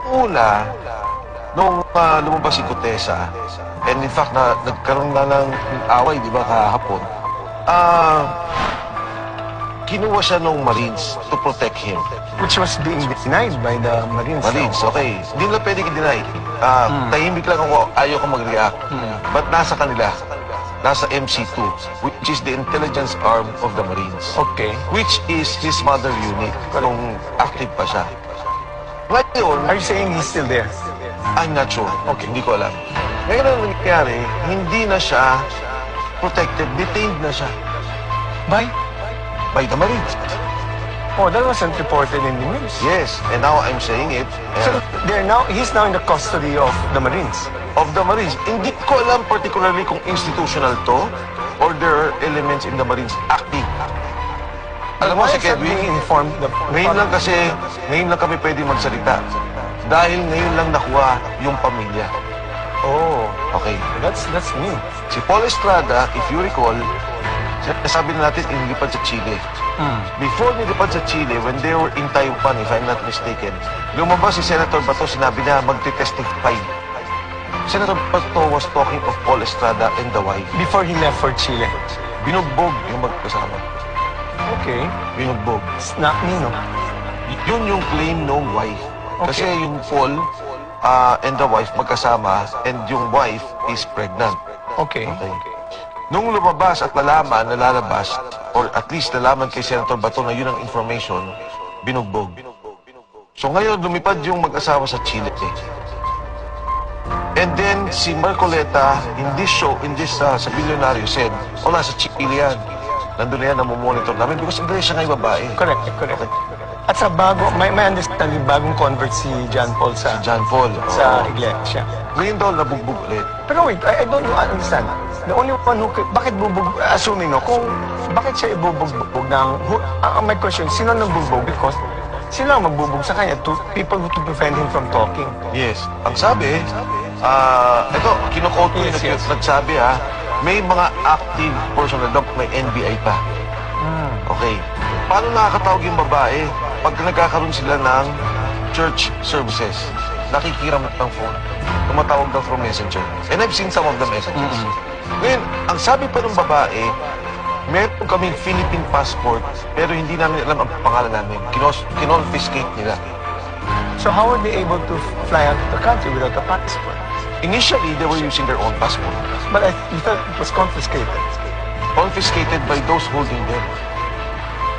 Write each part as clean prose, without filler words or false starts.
una, nung lumabas si Cotesa, and in fact, nagkaroon na ng away, di ba, kahapon, kinuha siya ng Marines to protect him. Which was being denied by the Marines. Marines, okay. Hindi na pwede i-deny. Tahimik lang ako, ayaw ko mag-react. But nasa kanila, nasa MC2, which is the intelligence arm of the Marines. Okay. Which is his mother unit, nung active pa siya. Ngayon, Are you saying he's still there? I'm not sure. Okay, hindi ko alam. Ngayon ang nangyari, hindi na siya protected, detained na siya by the Marines. Oh, that wasn't reported in the news. Yes, and now I'm saying it. So he's now in the custody of the Marines. Of the Marines. Hindi ko alam particularly kung institutional to or there are elements in the Marines active. Alam mo si Kedwin, informed ngayon lang kami pwede magsalita. Dahil ngayon lang nakuha yung pamilya. Oh, Okay. that's new. Si Paul Estrada, if you recall, sabi na natin inilipad sa Chile. Before nilipad sa Chile, when they were in Taiwan, if I'm not mistaken, lumabas si Senator Bato, sinabi na magte-testify. Senator Bato was talking of Paul Estrada and the wife. Before he left for Chile. Binugbog yung magkasama. Okay. Binugbog. Snap Nino. Yun yung claim ng wife. Kasi Okay. yung Paul and the wife magkasama and yung wife is pregnant. Okay. Okay. Nung lumabas at nalaman, nalalabas, or at least nalaman kay Senator Bato na yun ang information, binugbog. So ngayon, lumipad yung mag-asawa sa Chile. And then, si Marcoleta, in this show, sa Bilyonaryo, said, nasa Chile yan. Nandun na yan, namumonitor namin because English siya ngayong babae. Correct. At sa may understanding, bagong convert si John Paul sa John Paul. sa iglesia. Ngayon daw, nabugbog ulit. Pero wait, I don't understand. The only one who bakit assuming bakit siya ibubugbog my question, sino nang bugbog? Because sila ang magbubog sa kanya to people who to prevent him from talking. Yes. Ang sabi, ito, kinukot ko Yes. nagsabi may mga active personnel daw, may NBI pa. Okay. Paano nakakatawag yung babae pag nagkakaroon sila ng church services? Nakikiram ng phone. Tumatawag daw from messenger. And I've seen some of the messages. Ngayon, ang sabi pa ng babae, meron kaming Philippine passport, pero hindi namin alam ang pangalan namin. Kinonfiscate nila. So how were they able to fly out of the country without a passport? Initially, they were using their own passport. But I thought it was confiscated. Confiscated by those holding them.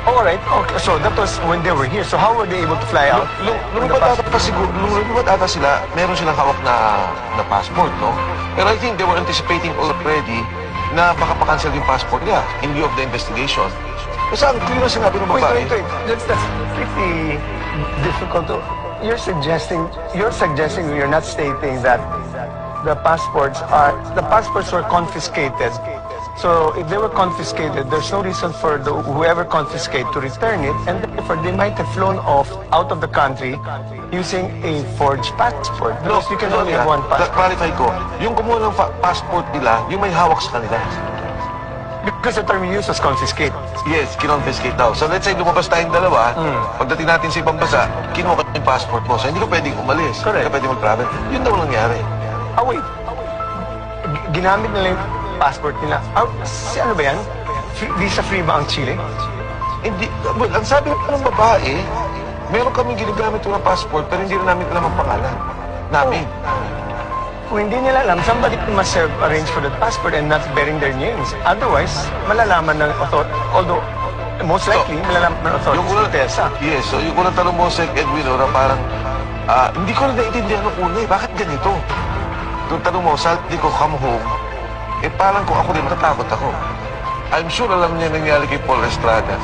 All right. Okay. So that was when they were here. So how were they able to fly out? Lumipat ata sila, meron silang hawak na passport, no? Pero I think they were anticipating already na baka pa-cancel yung passport nila in view of the investigation. Kasi ang clear na sinabi ng babae. Wait. That's pretty difficult to... You're suggesting you're not stating that the passports were confiscated. So if they were confiscated, there's no reason for whoever confiscated to return it, and therefore they might have flown off out of the country using a forged passport. Because you can only have one passport. Clarify ko, yung kumuha ng passport nila, yung may hawak sa kanila. Because the term you used was confiscate. Yes, kinonfiscate daw. So let's say lumabas tayong dalawa, pagdating natin sa ibang bansa, kinuha ka yung passport mo. So hindi ka pwedeng umalis. Correct. Hindi ka pwedeng mag-travel. Yun daw nangyari. Wait. Ginamit nila yung passport nila. Ano ba yan? Visa-free ba ang Chile? Hindi, well, ang sabi ng babae, meron kaming ginagamit ng passport pero hindi rin namin alam ang pangalan namin. Kung hindi nila alam, somebody must have arranged for the passport and not bearing their names. Otherwise, malalaman ng authority, although most likely, malalaman ng authority Yung unang, Tessa. yes, so yung unang tanong mo, Sec Edwin, na parang, hindi ko na naintindihan ng una bakit ganito? Yung tanong mo, sabi ko, come home, parang kung ako rin, natatakot ako. I'm sure alam niya nangyari kay Paul Estrada.